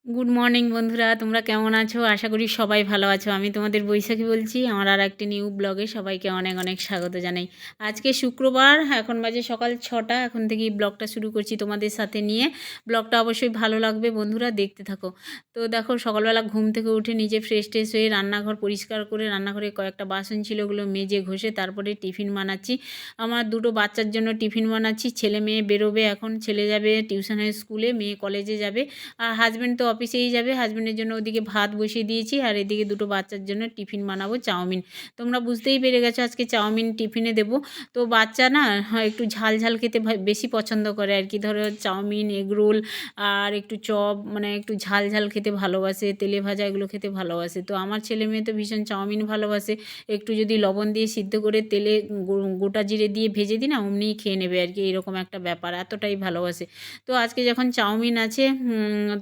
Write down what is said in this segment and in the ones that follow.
Good morning বন্ধুরা, তোমরা কেমন আছো? আশা করি সবাই ভালো আছো। আমি তোমাদের বৈশাখী বলছি। আমার আর একটি নিউ ব্লগে সবাইকে অনেক অনেক স্বাগত জানাই। আজকে শুক্রবার, এখন বাজে সকাল 6টা। এখন থেকেই ব্লগটা শুরু করছি তোমাদের সাথে নিয়ে। ব্লগটা অবশ্যই ভালো লাগবে বন্ধুরা, দেখতে থাকো। তো দেখো, সকালবেলা ঘুম থেকে উঠে নিজে ফ্রেশ ট্রেশ হয়ে রান্নাঘর পরিষ্কার করে, রান্নাঘরে কয়েকটা বাসন ছিল, ওগুলো মেজে ঘষে তারপরে টিফিন বানাচ্ছি। আমার দুটো বাচ্চার জন্য টিফিন বানাচ্ছি। ছেলে মেয়ে বেরোবে এখন। ছেলে যাবে টিউশনের স্কুলে, মেয়ে কলেজে যাবে। আর হাজব্যান্ড তো অফিসেই যাবে। হাজব্যান্ডের জন্য ওদিকে ভাত বসিয়ে দিয়েছি, আর এদিকে দুটো বাচ্চার জন্য টিফিন বানাবো চাউমিন। তোমরা বুঝতেই পেরে গেছো আজকে চাউমিন টিফিনে দেবো। তো বাচ্চা না একটু ঝাল ঝাল খেতে বেশি পছন্দ করে আর কি। ধরো চাউমিন, এগরোল আর একটু চপ, মানে একটু ঝাল ঝাল খেতে ভালোবাসে, তেলে ভাজা এগুলো খেতে ভালোবাসে। তো আমার ছেলে মেয়ে তো ভীষণ চাউমিন ভালোবাসে। একটু যদি লবণ দিয়ে সিদ্ধ করে তেলে গোটা জিরে দিয়ে ভেজে দিই না, অমনিই খেয়ে নেবে আর কি। এরকম একটা ব্যাপার, এতটাই ভালোবাসে। তো আজকে যখন চাউমিন আছে,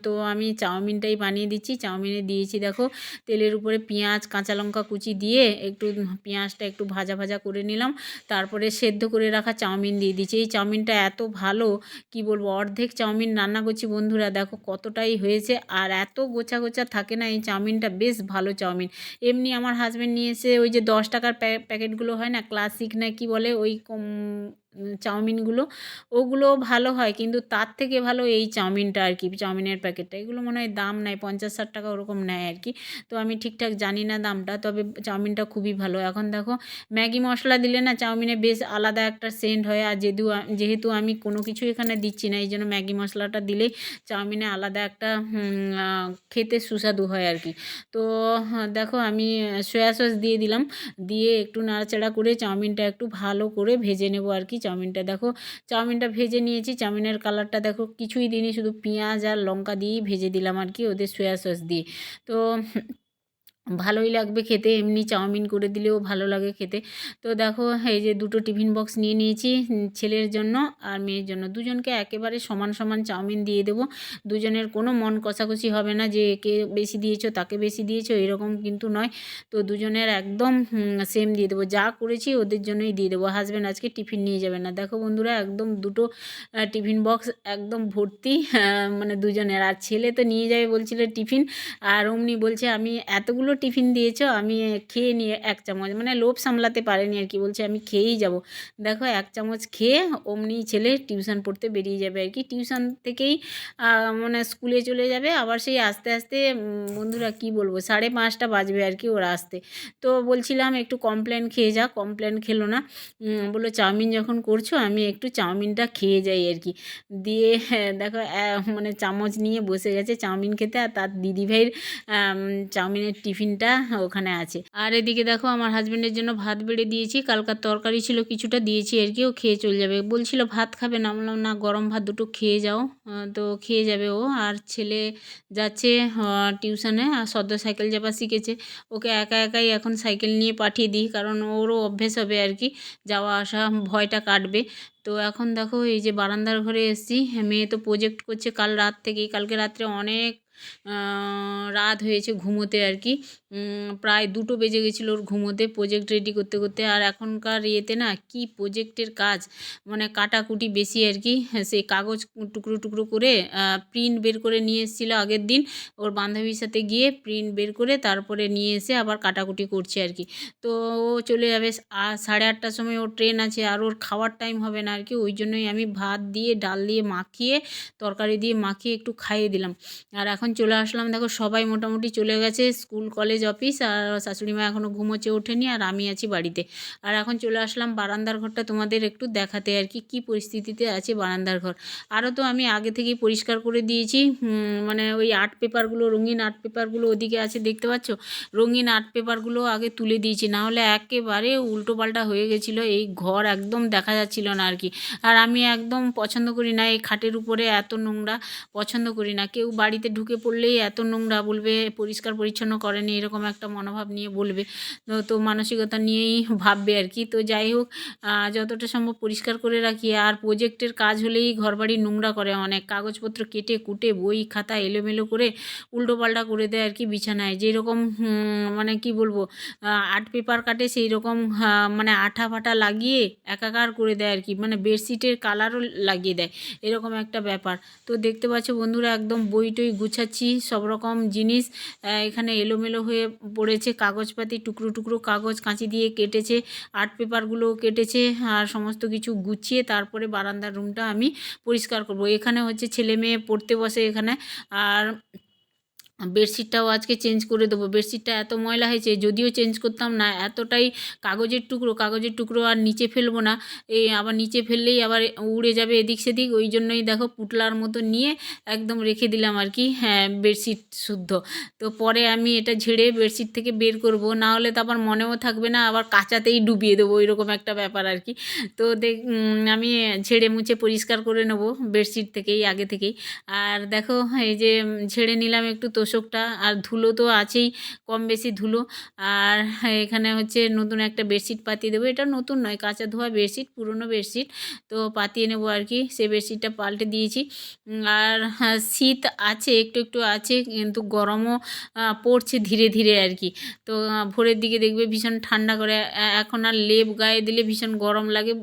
তো আমি চাউমিনটাই বানিয়ে দিচ্ছি। চাউমিনে দিয়েছি দেখো তেলের উপরে পেঁয়াজ, কাঁচা লঙ্কা কুচি দিয়ে একটু পেঁয়াজটা একটু ভাজা ভাজা করে নিলাম। তারপরে সেদ্ধ করে রাখা চাউমিন দিয়ে দিচ্ছি। এই চাউমিনটা এত ভালো, কি বলবো, অর্ধেক চাউমিন রান্না করছি বন্ধুরা, দেখো কতটাই হয়েছে। আর এত গোছা গোছা থাকে না এই চাউমিনটা, বেশ ভালো চাউমিন। এমনি আমার হাজব্যান্ড নিয়ে এসে ওই যে 10 টাকার প্যাকেটগুলো হয় না, ক্লাসিক না কি বলে, ওই চাউমিনগুলো, ওগুলো ভালো হয়, কিন্তু তার থেকে ভালো এই চাউমিনটা আর কি, চাউমিনের প্যাকেটটা। এগুলো মনে হয় দাম নেয় 50-60 টাকা ওরকম নেয় আর কি। তো আমি ঠিকঠাক জানি না দামটা, তবে চাউমিনটা খুবই ভালো। এখন দেখো ম্যাগি মশলা দিলে না চাউমিনে বেশ আলাদা একটা সেন্ট হয়। আর যেহেতু আমি কোনো কিছু এখানে দিচ্ছি না, এই জন্য ম্যাগি মশলাটা দিলেই চাউমিনে আলাদা একটা খেতে সুস্বাদু হয় আর কি। তো দেখো আমি সয়া সস দিয়ে দিলাম, দিয়ে একটু নাড়াচাড়া করে চাউমিনটা একটু ভালো করে ভেজে নেবো আর কি। চাউমিনটা দেখো, চাউমিনটা ভেজে নিয়েছি। চাউমিনের কালারটা দেখো, কিছুই দিইনি, শুধু পেঁয়াজ আর লঙ্কা দিয়েই ভেজে দিলাম আর কি, ওদের সয়া সস দিয়ে। তো ভালোই লাগবে খেতে, এমনি চাউমিন করে দিলেও ভালো লাগে খেতে। তো দেখো এই যে দুটো টিফিন বক্স নিয়ে নিয়েছি, ছেলের জন্য আর মেয়ের জন্য, দুজনকে একেবারে সমান সমান চাউমিন দিয়ে দেবো। দুজনের কোনো মন কষাকষি হবে না যে কে বেশি দিয়েছো তাকে বেশি দিয়েছো, এরকম কিন্তু নয়। তো দুজনের একদম সেম দিয়ে দেবো, যা করেছি ওদের জন্যই দিয়ে দেবো। হাজব্যান্ড আজকে টিফিন নিয়ে যাবে না। দেখো বন্ধুরা, একদম দুটো টিফিন বক্স একদম ভর্তি, মানে দুজনের। আর ছেলে তো নিয়ে যাবে বলছিল টিফিন, আর অমনি বলছে আমি এতগুলো টিফিন দিয়েছো, আমি খেয়ে নিয়ে 1 চামচ, মানে লোভ সামলাতে পারেনি আর কি, বলছে আমি খেয়েই যাব। দেখো 1 চামচ খেয়ে অমনি ছেলে টিউশন পড়তে বেরিয়ে যাবে আর কি। টিউশন থেকেই মানে স্কুলে চলে যাবে আবার। সেই আস্তে আস্তে বন্ধুরা কি বলবো, 5:30 বাজবে আর কি ওরা আসতে। তো বলছিলাম একটু কমপ্লেন খেয়ে যা, কমপ্লেন খেলো না। বললো চাউমিন যখন করছো আমি একটু চাউমিনটা খেয়ে যাই আর কি। দিয়ে দেখো মানে চামচ নিয়ে বসে গেছে চাউমিন খেতে, আর তার দিদিভাইয়ের চাউমিনের টিফিনটা ওখানে আছে। আর এদিকে দেখো আমার হাজব্যান্ডের জন্য ভাত বেড়ে দিয়েছি, কালকার তরকারি ছিল কিছুটা দিয়েছি আর কি, ও খেয়ে চলে যাবে। বলছিল ভাত খাবে না, বললাম না, গরম ভাত দুটো খেয়ে যাও। তো খেয়ে যাবে ও। আর ছেলে যাচ্ছে টিউশনে, আর সদ্য সাইকেল চাপা শিখেছে। ওকে একা একাই এখন সাইকেল নিয়ে পাঠিয়ে দিই, কারণ ওরও অভ্যেস হবে আর কি, যাওয়া আসা ভয়টা কাটবে। তো এখন দেখো এই যে বারান্দার ঘরে এসেছি, মেয়ে তো প্রজেক্ট করছে কাল রাত থেকেই। কালকে রাত্রে অনেক রাত হয়েছে ঘুমোতে আর কি, প্রায় 2টো বেজে গেছিলো ওর ঘুমোতে, প্রজেক্ট রেডি করতে করতে। আর এখনকার ইয়েতে না কি প্রজেক্টের কাজ, মানে কাটাকুটি বেশি আর কি। সেই কাগজ টুকরো টুকরো করে প্রিন্ট বের করে নিয়ে এসেছিলো আগের দিন, ওর বান্ধবীর সাথে গিয়ে প্রিন্ট বের করে তারপরে নিয়ে এসে আবার কাটাকুটি করছে আর কি। তো ও চলে যাবে 8:30টার সময় ওর ট্রেন আছে, আর ওর খাওয়ার টাইম হবে না আর কি। ওই জন্যই আমি ভাত দিয়ে ডাল দিয়ে মাখিয়ে, তরকারি দিয়ে মাখিয়ে একটু খাইয়ে দিলাম। আর এখন চলে আসলাম, দেখো সবাই মোটামুটি চলে গেছে স্কুল কলেজ অফিস, আর শাশুড়ি মা এখনও ঘুমোচ্ছে, ওঠেনি, আর আমি আছি বাড়িতে। আর এখন চলে আসলাম বারান্দার ঘরটা তোমাদের একটু দেখাতে আর কি, কী পরিস্থিতিতে আছে বারান্দার ঘর। আরও তো আমি আগে থেকেই পরিষ্কার করে দিয়েছি, মানে ওই আর্ট পেপারগুলো, রঙিন আর্ট পেপারগুলো ওদিকে আছে দেখতে পাচ্ছ, রঙিন আর্ট পেপারগুলো আগে তুলে দিয়েছি, না হলে একেবারে উল্টোপাল্টা হয়ে গেছিলো, এই ঘর একদম দেখা যাচ্ছিল না আর কি। আর আমি একদম পছন্দ করি না এই খাটের উপরে এত নোংরা, পছন্দ করি না। কেউ বাড়িতে ঢুকে পড়লেই এত নোংরা, বলবে পরিষ্কার পরিচ্ছন্ন করেনি, এরকম একটা মনোভাব নিয়ে বলবে। তো মানসিকতা নিয়েই ভাববে আর কি। তো যাই হোক, যতটা সম্ভব পরিষ্কার করে রাখি। আর প্রজেক্টের কাজ হলেই ঘরবাড়ি নোংরা করে অনেক, কাগজপত্র কেটে কুটে বই খাতা এলোমেলো করে উল্টোপাল্টা করে দেয় আর কি বিছানায়। যেরকম মানে কি বলবো, আর্ট পেপার কাটে সেই রকম, মানে আঠা ফাটা লাগিয়ে একাকার করে দেয় আর কি, মানে বেডশিটের কালারও লাগিয়ে দেয়, এরকম একটা ব্যাপার। তো দেখতে পাচ্ছ বন্ধুরা, একদম বই টই গোছাচ্ছি, সব রকম জিনিস এখানে এলোমেলো হয়ে পড়েছে, কাগজপাতি টুকরো টুকরো কাগজ কাঁচি দিয়ে কেটেছে, আর্ট পেপারগুলো কেটেছে, আর সমস্ত কিছু গুছিয়ে তারপরে বারান্দার রুমটা আমি পরিষ্কার করব। এখানে হচ্ছে ছেলে মেয়ে পড়তে বসে এখানে। আর বেডশিটটাও আজকে চেঞ্জ করে দেবো। বেডশিটটা এত ময়লা হয়েছে, যদিও চেঞ্জ করতাম না, এতটাই কাগজের টুকরো আর নিচে ফেলবো না, এই আবার নিচে ফেললেই আবার উড়ে যাবে এদিক সেদিক, ওই জন্যই দেখো পুটলার মতো নিয়ে একদম রেখে দিলাম আর কি। হ্যাঁ, বেডশিট শুদ্ধ। তো পরে আমি এটা ঝেড়ে বেডশিট থেকে বের করব, না হলে তো আবার মনেও থাকবে না, আবার কাঁচাতেই ডুবিয়ে দেবো, এরকম একটা ব্যাপার আর কি। তো আমি ঝেড়ে মুছে পরিষ্কার করে নেবো বেডশিট থেকেই, আগে থেকেই। আর দেখো এই যে ঝেড়ে নিলাম একটু তোষকটা, আর ধুলো তো আছেই, কম বেশি ধুলো। আর এখানে হচ্ছে নতুন একটা বেডশিট পাতিয়ে দেবো, এটা নতুন নয়, কাঁচা ধোয়া বেডশিট, পুরনো বেডশিট, তো পাতিয়ে নেবো আর কি। সেই বেডশিটটা পাল্টে দিয়েছি। আর শীত আছে, একটু একটু আছে, কিন্তু গরমও পড়ছে ধীরে ধীরে আর কি। তো ভোরের দিকে দেখবে ভীষণ ঠান্ডা করে, এখন আর লেপ গায়ে দিলে ভীষণ গরম লাগে,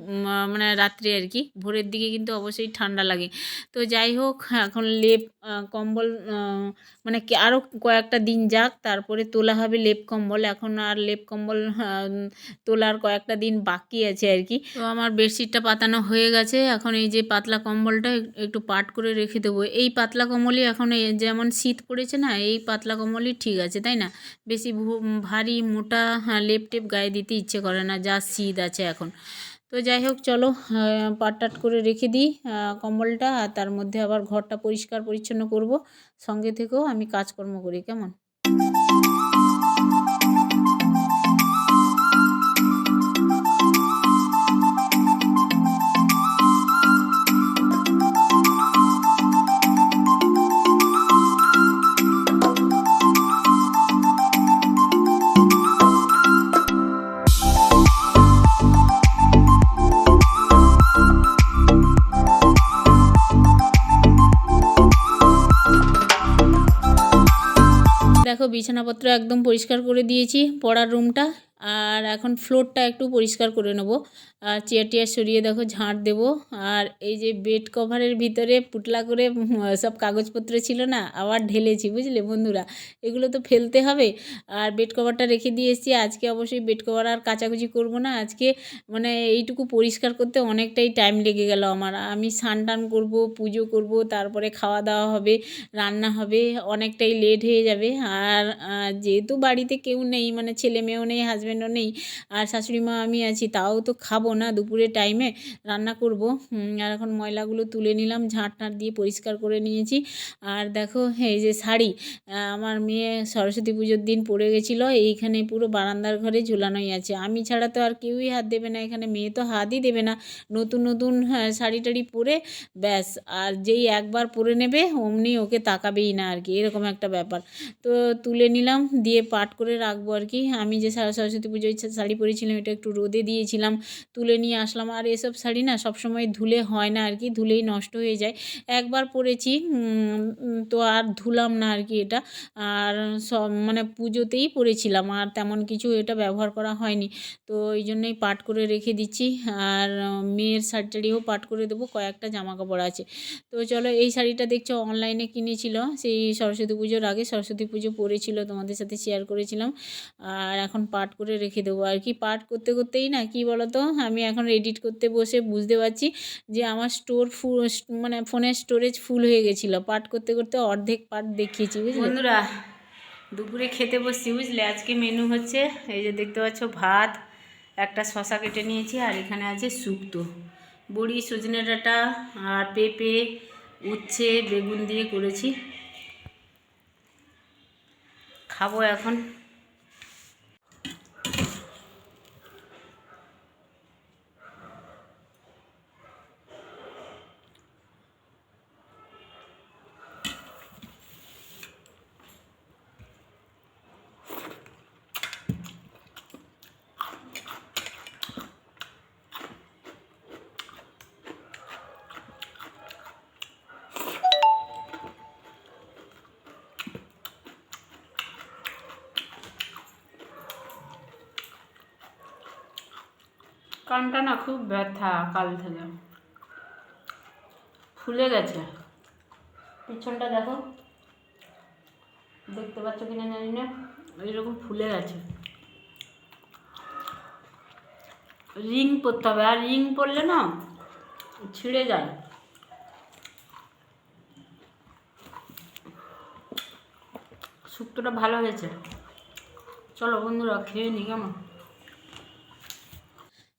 মানে রাত্রে আর কি। ভোরের দিকে কিন্তু অবশ্যই ঠান্ডা লাগে। তো যাই হোক, এখন লেপ কম্বল মানে আরও কয়েকটা দিন যাক, তারপরে তোলা হবে লেপ কম্বল। এখন আর লেপ কম্বল তোলার কয়েকটা দিন বাকি আছে আর কি। তো আমার বেডশিটটা পাতানো হয়ে গেছে, এখন এই যে পাতলা কম্বলটা একটু পাট করে রেখে দেবো। এই পাতলা কম্বলই এখন যেমন শীত পড়েছে না, এই পাতলা কম্বলই ঠিক আছে, তাই না? বেশি ভারী মোটা লেপ টেপ গায়ে দিতে ইচ্ছে করে না, যা শীত আছে এখন। তো যাই হোক, চলো পাট টাট করে রেখে দিই কম্বলটা, আর তার মধ্যে আবার ঘরটা পরিষ্কার পরিচ্ছন্ন করব। সঙ্গে থেকেও আমি কাজকর্ম করি, কেমন? দেখো বিছানাপত্র একদম পরিষ্কার করে দিয়েছি, পড়ার রুমটা, আর এখন ফ্লোরটা একটু পরিষ্কার করে নেবো। আর চেয়ার টিয়ার সরিয়ে দেখো ঝাঁট দেবো। আর এই যে বেড কভারের ভিতরে পুটলা করে সব কাগজপত্র ছিল না, আবার ঢেলেছি, বুঝলে বন্ধুরা, এগুলো তো ফেলতে হবে। আর বেড কভারটা রেখে দিয়ে এসেছি, আজকে অবশ্যই বেড কভার আর কাচাকুচি করবো না আজকে, মানে এইটুকু পরিষ্কার করতে অনেকটাই টাইম লেগে গেল আমার। আমি স্নান টান করবো, পুজো করব, তারপরে খাওয়া দাওয়া হবে, রান্না হবে, অনেকটাই লেট হয়ে যাবে। আর যেহেতু বাড়িতে কেউ নেই, মানে ছেলে মেয়েও নেই, হাজব্যান্ডও নেই, আর শাশুড়ি মা আমি আছি, তাও তো খাবো না দুপুরের টাইমে, রান্না করব। আর এখন ময়লাগুলো তুলে নিলাম, ঝাঁট টাঁট দিয়ে পরিষ্কার করে নিয়েছি। আর দেখো এই যে শাড়ি, আমার মেয়ে সরস্বতী পুজোর দিন পরে গেছিলো, এইখানে পুরো বারান্দার ঘরে ঝুলানোই আছে, আমি ছাড়া তো আর কেউই হাত দেবে না এখানে, মেয়ে তো হাতই দেবে না। নতুন নতুন শাড়ি টাড়ি পরে ব্যাস, আর যেই একবার পরে নেবে অমনি ওকে তাকাবেই না আর কি, এরকম একটা ব্যাপার। তো তুলে নিলাম, দিয়ে পাট করে রাখবো আর কি। আমি যে সরস্বতী পুজোয় শাড়ি পরেছিলাম, এটা একটু রোদে দিয়েছিলাম, তুলে নিয়ে আসলাম। আর এসব শাড়ি না সবসময় ধুলে হয় না আর কি, ধুলেই নষ্ট হয়ে যায়। একবার পরেছি, তো আর ধুলাম না আর কি এটা। আর সব মানে পুজোতেই পরেছিলাম, আর তেমন কিছু এটা ব্যবহার করা হয়নি, তো এই জন্যই পাট করে রেখে দিচ্ছি। আর মেয়ের শাড়ি টাড়িও পাট করে দেবো, কয়েকটা জামা কাপড় আছে। তো চলো, এই শাড়িটা দেখছো অনলাইনে কিনেছিল সেই সরস্বতী পুজোর আগে, সরস্বতী পুজো পড়েছিল, তোমাদের সাথে শেয়ার করেছিলাম। আর এখন পাট করে রেখে দেবো আর কি। পাট করতে করতেই না, কি বলো তো, আমি এখন এডিট করতে বসে বুঝতে পারছি যে আমার মানে ফোনের স্টোরেজ ফুল হয়ে গেছিলো, পাট করতে করতে অর্ধেক পাট দেখিয়েছি, বুঝলে বন্ধুরা। দুপুরে খেতে বসছি, বুঝলে। আজকে মেনু হচ্ছে এই যে দেখতে পাচ্ছ, ভাত, একটা শশা কেটে নিয়েছি, আর এখানে আছে শুক্তো, বড়ি, সজনে ডাঁটা, আর পেঁপে, উচ্ছে, বেগুন দিয়ে করেছি, খাবো এখন। কানটা না খুব ব্যথা, কাল থেকে ফুলে গেছে, পিছনটা দেখো, দেখতে পাচ্ছ কিনা জানি না, এরকম ফুলে গেছে। রিং পরতে হবে, আর রিং পরলে না ছিঁড়ে যায়। শুক্তোটা ভালো হয়েছে। চলো বন্ধুরা খেয়ে নি কেমন।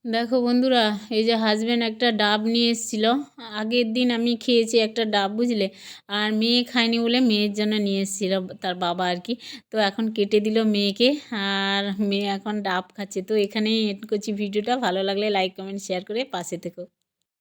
দেখো বন্ধুরা, এই যে হাজব্যান্ড একটা ডাব নিয়ে এসেছিল, আগের দিন আমি খেয়েছি একটা ডাব, বুঝলে, আর মেয়ে খায়নি বলে মেয়ের জন্য নিয়ে এসেছিল তার বাবা আর কি। তো এখন কেটে দিল মেয়েকে, আর মেয়ে এখন ডাব খাচ্ছে। তো এখানেই এড করছি ভিডিওটা। ভালো লাগলে লাইক কমেন্ট শেয়ার করে পাশে থেকো।